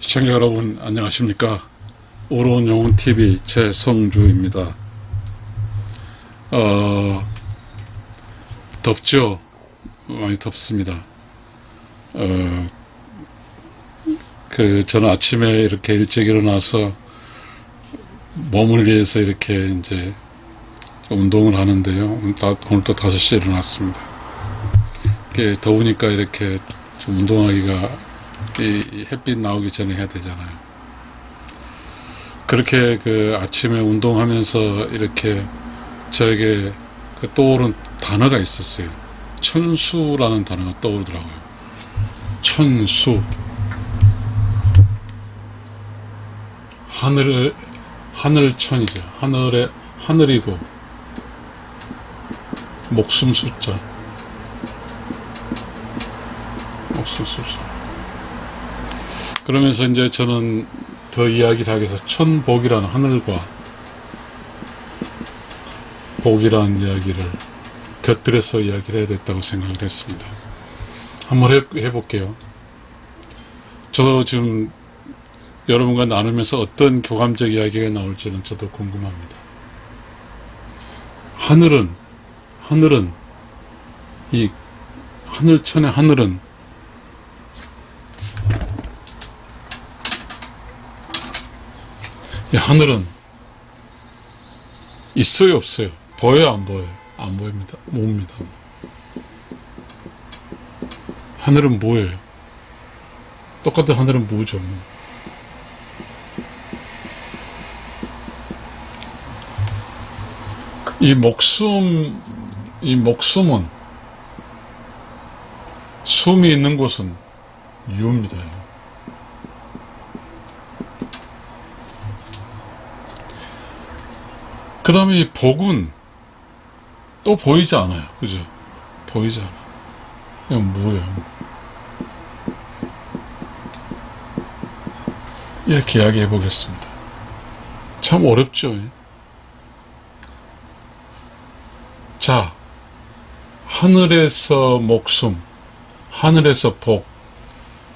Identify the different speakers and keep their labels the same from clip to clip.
Speaker 1: 시청자 여러분 안녕하십니까. 오로운 영혼 TV 최성주입니다. 덥죠? 많이 덥습니다. 저는 아침에 이렇게 일찍 일어나서 몸을 위해서 이렇게 이제 운동을 하는데요. 오늘도 5시에 일어났습니다. 이렇게 더우니까 이렇게 좀 운동하기가 이 햇빛 나오기 전에 해야 되잖아요. 그렇게 아침에 운동하면서 이렇게 저에게 떠오른 단어가 있었어요. 천수라는 단어가 떠오르더라고요. 천수. 하늘천이죠. 하늘이고 목숨 숫자. 목숨 숫자. 그러면서 이제 저는 더 이야기를 하기 위해서 천복이라는 하늘과 복이라는 이야기를 곁들여서 이야기를 해야 됐다고 생각을 했습니다. 한번 해볼게요. 저도 지금 여러분과 나누면서 어떤 교감적 이야기가 나올지는 저도 궁금합니다. 하늘은 이 하늘천의 하늘은 이 하늘은 있어요, 없어요? 보여요, 안 보여요? 안 보입니다. 뭡니다. 하늘은 뭐예요? 똑같은 하늘은 뭐죠? 이 목숨은 숨이 있는 곳은 유입니다. 그 다음에 이 복은 또 보이지 않아요. 그죠? 보이지 않아요. 이건 뭐예요? 이렇게 이야기해 보겠습니다. 참 어렵죠? 자, 하늘에서 목숨, 하늘에서 복.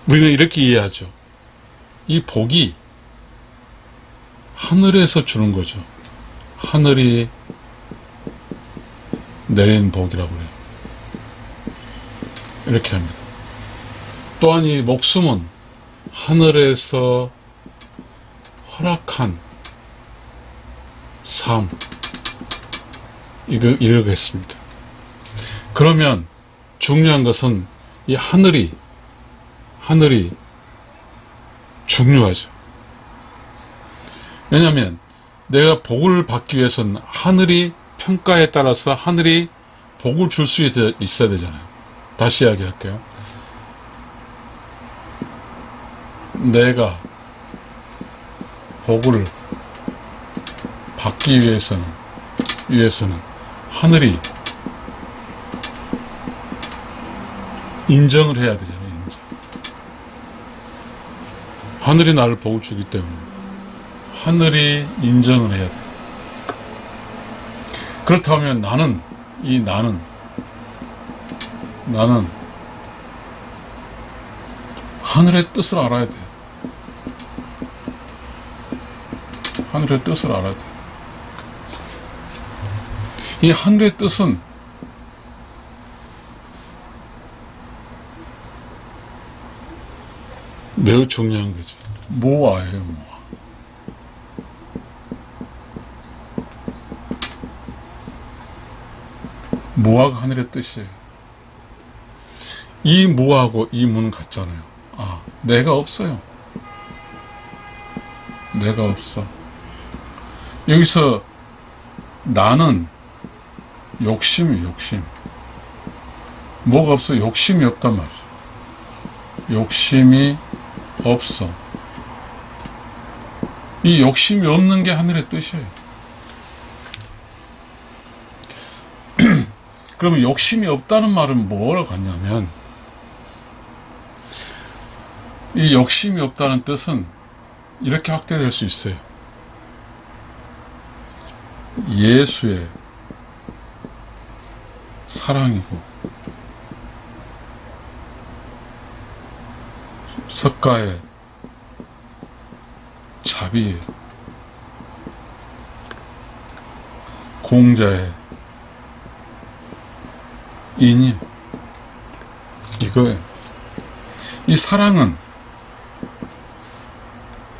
Speaker 1: 우리는 이렇게 이해하죠. 이 복이 하늘에서 주는 거죠. 하늘이 내린 복이라고 해요. 이렇게 합니다. 또한 이 목숨은 하늘에서 허락한 삶, 이러겠습니다. 그러면 중요한 것은 이 하늘이 중요하죠. 왜냐하면 내가 복을 받기 위해서는 하늘이 평가에 따라서 하늘이 복을 줄 수 있어야 되잖아요. 다시 이야기할게요. 내가 복을 받기 위해서는 하늘이 인정을 해야 되잖아요. 인정. 하늘이 나를 복을 주기 때문에 하늘이 인정을 해야 돼. 그렇다면 나는 하늘의 뜻을 알아야 돼. 하늘의 뜻을 알아야 돼. 이 하늘의 뜻은 매우 중요한 거죠. 모아예요, 모아. 모아가 하늘의 뜻이에요. 이 모아하고 이 무는 같잖아요. 내가 없어요. 내가 없어. 여기서 나는 욕심. 뭐가 없어? 욕심이 없단 말이에요. 욕심이 없어. 이 욕심이 없는 게 하늘의 뜻이에요. 그러면 욕심이 없다는 말은 뭐라고 하냐면, 이 욕심이 없다는 뜻은 이렇게 확대될 수 있어요. 예수의 사랑이고 석가의 자비예요. 공자의 인이 이거예요. 이 사랑은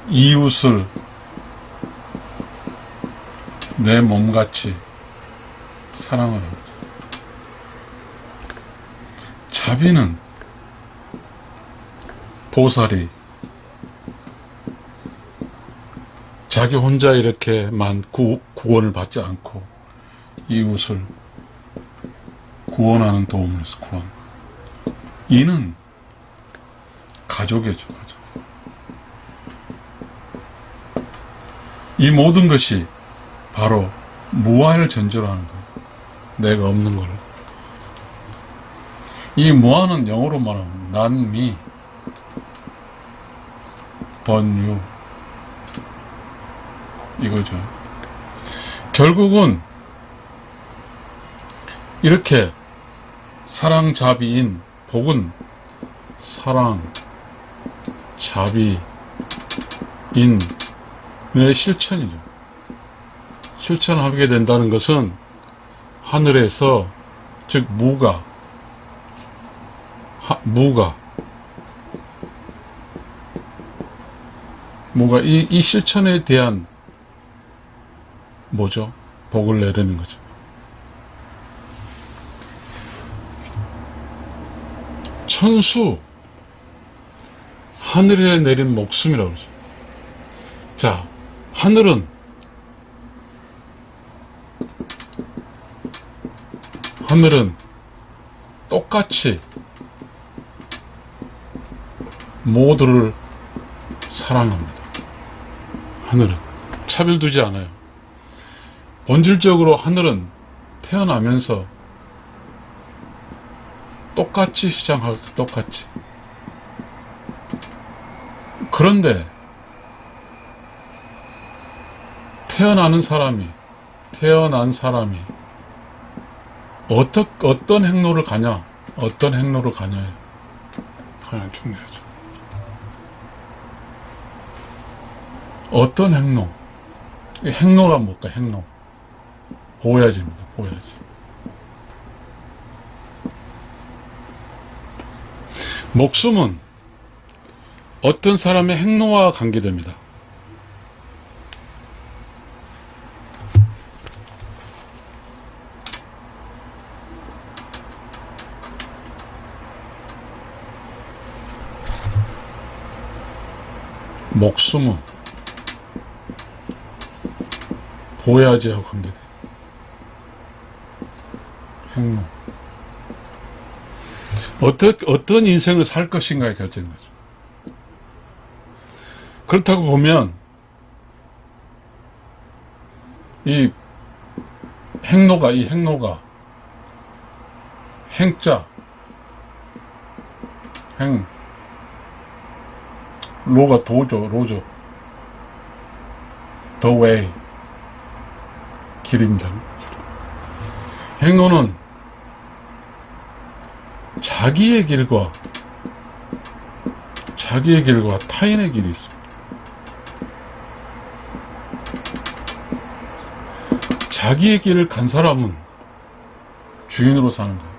Speaker 1: 이웃을 내 몸같이 사랑을 합니다. 자비는 보살이 자기 혼자 이렇게만 구원을 받지 않고 이웃을 구원하는 도움을 구원. 이는 가족이죠, 가족. 이 모든 것이 바로 무아를 전제로 하는 거예요. 내가 없는 걸. 이 무아는 영어로 말하면 난미, 번유 이거죠. 결국은 이렇게 사랑자비인 복은 사랑, 자비인의 실천이죠. 실천하게 된다는 것은 하늘에서, 즉 무가 이 실천에 대한 뭐죠? 복을 내리는 거죠. 천수, 하늘에 내린 목숨이라고 그러죠. 자, 하늘은 똑같이 모두를 사랑합니다. 하늘은 차별 두지 않아요. 본질적으로 하늘은 태어나면서 똑같이 시작하고 똑같이. 그런데 태어난 사람이 어떤 행로를 가냐, 어떤 행로를 가냐에 하나 중요하죠. 어떤 행로? 행로가 뭘까? 행로. 보야지입니다. 보야지. 목숨은 어떤 사람의 행로와 관계됩니다. 목숨은 보야지하고 관계돼요. 행로. 어떤 인생을 살 것인가에 결정인 거죠. 그렇다고 보면 이 행로가 행자, 로가 로죠. The way, 길입니다. 행로는 자기의 길과 타인의 길이 있습니다. 자기의 길을 간 사람은 주인으로 사는 거예요.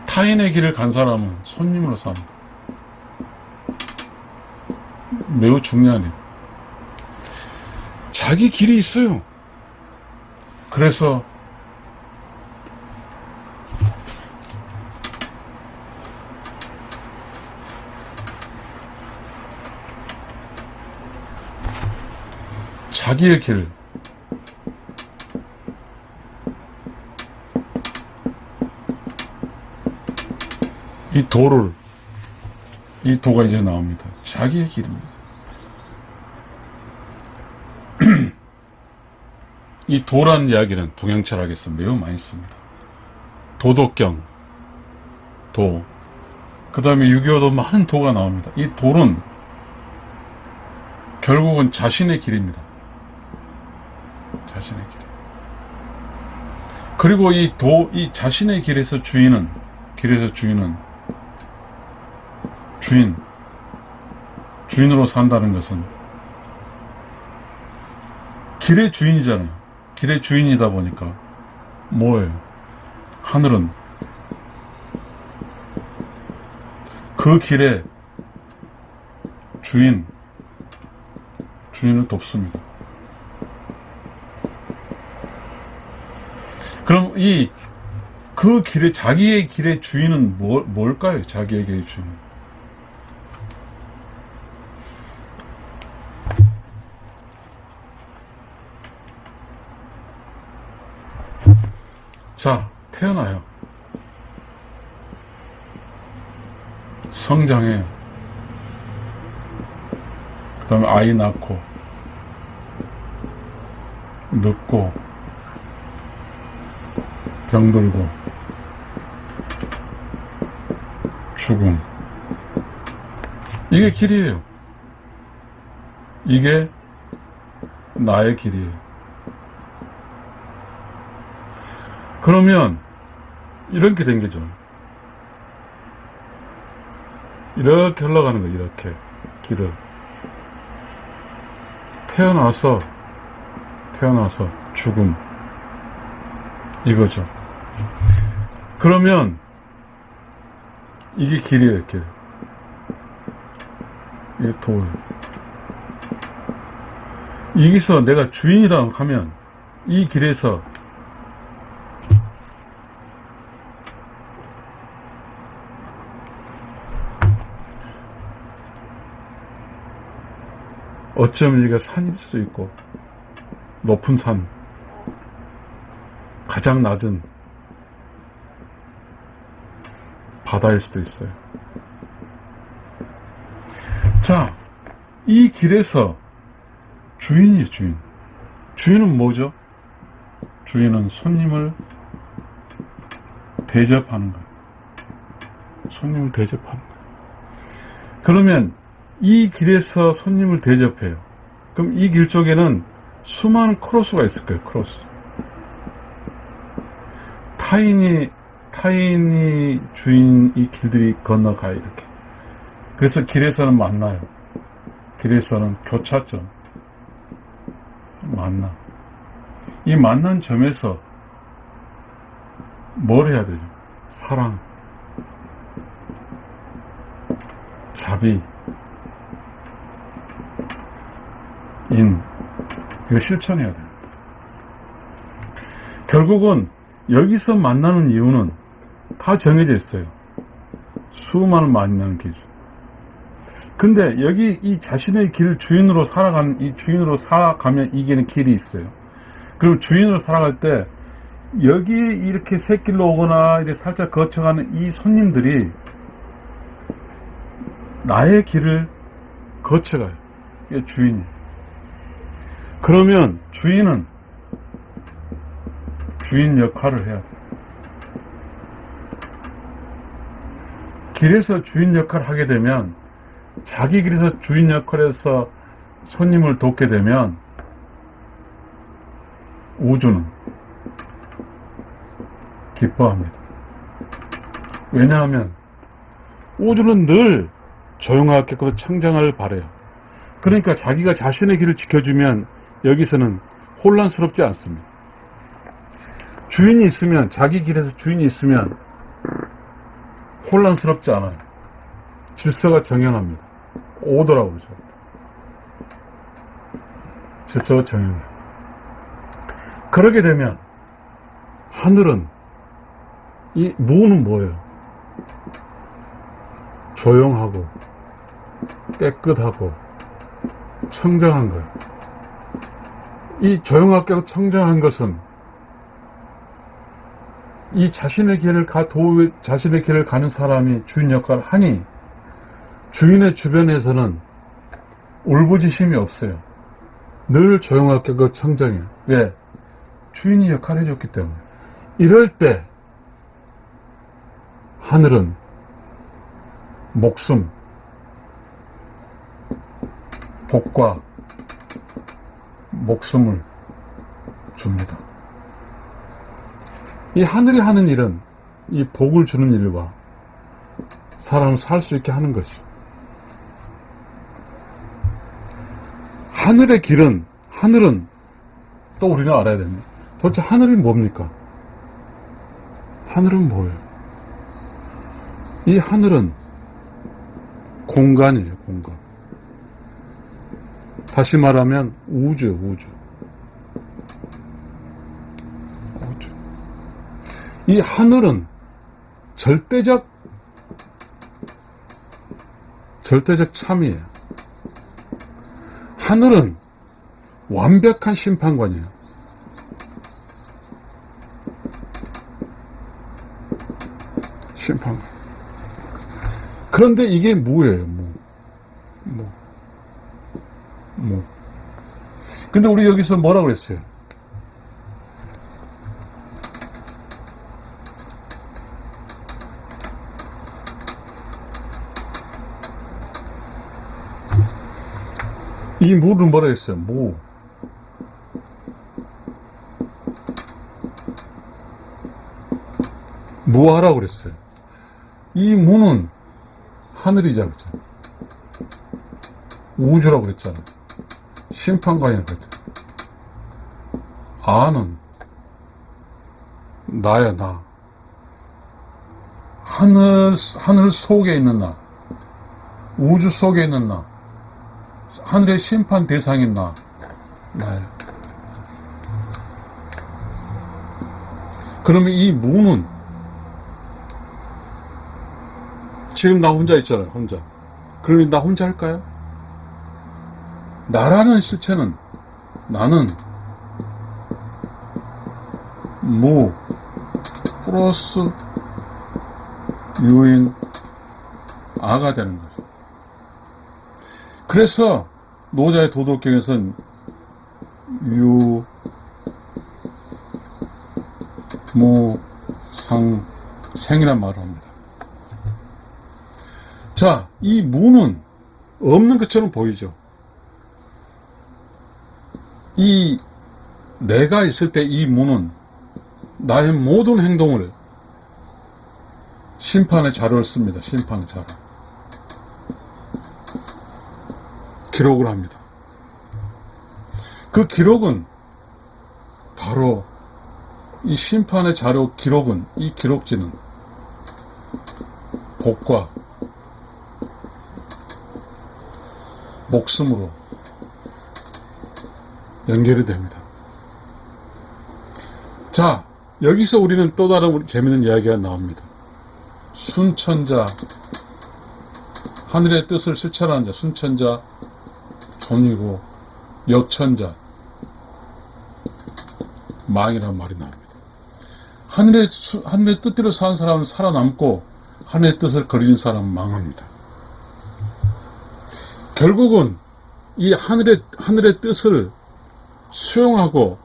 Speaker 1: 타인의 길을 간 사람은 손님으로 사는 거예요. 매우 중요한 일. 자기 길이 있어요. 그래서 자기의 길, 이 도가 이제 나옵니다. 자기의 길입니다. 이 도라는 이야기는 동양철학에서 매우 많이 씁니다. 도덕경, 도, 그 다음에 유교도 많은 도가 나옵니다. 이 도는 결국은 자신의 길입니다. 자신의 길. 그리고 이 자신의 길에서 주인, 주인으로 산다는 것은 길의 주인이잖아요. 길의 주인이다 보니까 뭐예요? 하늘은 그 길의 주인을 돕습니다. 그럼 그 길의, 자기의 길의 주인은 뭘까요? 자기의 길의 주인은. 자, 태어나요. 성장해요. 그 다음에 아이 낳고, 늙고, 병들고, 죽음. 이게 길이에요. 이게 나의 길이에요. 그러면 이렇게 된 거죠. 이렇게 흘러가는 거예요. 이렇게 길을 태어나서 죽음, 이거죠. 그러면 이게 길이에요. 이렇게 이게 도예요. 여기서 내가 주인이다 하면 이 길에서 어쩌면 여기가 산일 수 있고, 높은 산, 가장 낮은 바다일 수도 있어요. 자, 이 길에서 주인이에요, 주인. 주인은 뭐죠? 주인은 손님을 대접하는 거예요. 손님을 대접하는 거예요. 그러면 이 길에서 손님을 대접해요. 그럼 이 길 쪽에는 수많은 크로스가 있을 거예요. 크로스. 타인이 주인 이 길들이 건너가요. 이렇게. 그래서 길에서는 만나요. 길에서는 교차점. 만나. 이 만난 점에서 뭘 해야 되죠? 사랑, 자비, 이거 실천해야 돼요. 결국은 여기서 만나는 이유는 다 정해져 있어요. 수많은 만나는 길. 근데 여기 이 자신의 길 주인으로 살아가면 이기는 길이 있어요. 그럼 주인으로 살아갈 때 여기 이렇게 새길로 오거나 이렇게 살짝 거쳐가는 이 손님들이 나의 길을 거쳐가요. 이게 주인이에요. 그러면 주인은 주인 역할을 해야 돼요. 길에서 주인 역할을 하게 되면, 자기 길에서 주인 역할에서 손님을 돕게 되면 우주는 기뻐합니다. 왜냐하면 우주는 늘 조용하게 청정을 바라요. 그러니까 자기가 자신의 길을 지켜주면 여기서는 혼란스럽지 않습니다. 주인이 있으면, 자기 길에서 주인이 있으면 혼란스럽지 않아요. 질서가 정연합니다. 오더라고 그러죠. 질서가 정연해요. 그러게 되면 하늘은, 이 무는 뭐예요? 조용하고 깨끗하고 청정한 거예요. 이 조용하게 청정한 것은 이 자신의 길을 가는 사람이 주인 역할을 하니 주인의 주변에서는 울부짖음이 없어요. 늘 조용하게 청정해요. 왜? 주인이 역할을 해줬기 때문에. 이럴 때 하늘은 목숨, 복과 목숨을 줍니다. 이 하늘이 하는 일은 이 복을 주는 일과 사람을 살 수 있게 하는 것이. 하늘의 길은, 하늘은 또 우리는 알아야 됩니다. 도대체 하늘이 뭡니까? 하늘은 뭐예요? 이 하늘은 공간이에요, 공간. 다시 말하면 우주. 이 하늘은 절대적 참이에요. 하늘은 완벽한 심판관이에요. 심판관. 그런데 이게 무예요, 무. 근데 우리 여기서 뭐라고 그랬어요? 이 무를 뭐라 했어요? 무하라고 그랬어요. 이 무는 하늘이자고 그랬잖아. 우주라고 그랬잖아. 심판관이라고 그랬잖아. 아는 나야, 나. 하늘 속에 있는 나. 우주 속에 있는 나. 하늘의 심판 대상인 나야. 그러면 이 무는 지금 나 혼자 있잖아요, 혼자. 그러니 나 혼자 할까요? 나라는 실체는, 나는 무 플러스 유인 아가 되는 거죠. 그래서 노자의 도덕경에서는 유, 무, 상, 생이란 말을 합니다. 자, 이 무는 없는 것처럼 보이죠. 이 내가 있을 때 이 무는 나의 모든 행동을 심판의 자료를 씁니다. 심판의 자료. 기록을 합니다. 그 기록은 바로 이 심판의 자료 기록은, 이 기록지는 복과 목숨으로 연결이 됩니다. 자, 여기서 우리는 또 다른 재미있는 이야기가 나옵니다. 순천자, 하늘의 뜻을 실천하는 자, 순천자, 존이고 역천자, 망이라는 말이 나옵니다. 하늘의 뜻대로 사는 사람은 살아남고 하늘의 뜻을 거리는 사람은 망합니다. 결국은 이 하늘의 뜻을 수용하고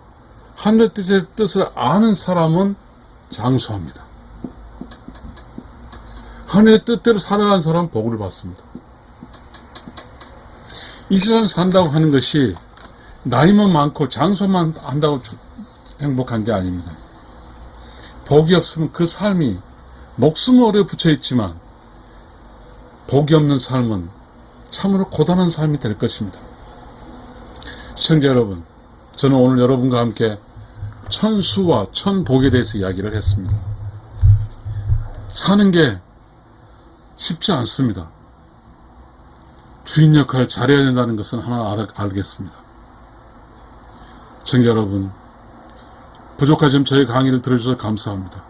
Speaker 1: 하늘의 뜻을 아는 사람은 장수합니다. 하늘의 뜻대로 살아가는 사람은 복을 받습니다. 이 세상 산다고 하는 것이 나이만 많고 장수만 한다고 행복한 게 아닙니다. 복이 없으면 그 삶이 목숨을 오래 붙여 있지만 복이 없는 삶은 참으로 고단한 삶이 될 것입니다. 시청자 여러분, 저는 오늘 여러분과 함께 천수와 천복에 대해서 이야기를 했습니다. 사는 게 쉽지 않습니다. 주인 역할을 잘해야 된다는 것은 하나 알겠습니다. 시청자 여러분, 부족하지만 저희 강의를 들어주셔서 감사합니다.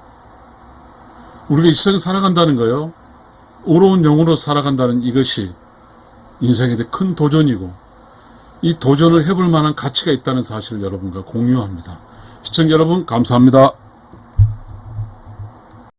Speaker 1: 우리가 이 세상을 살아간다는 거요, 의로운 영으로 살아간다는 이것이 인생에 대해 큰 도전이고, 이 도전을 해볼 만한 가치가 있다는 사실을 여러분과 공유합니다. 시청자 여러분, 감사합니다.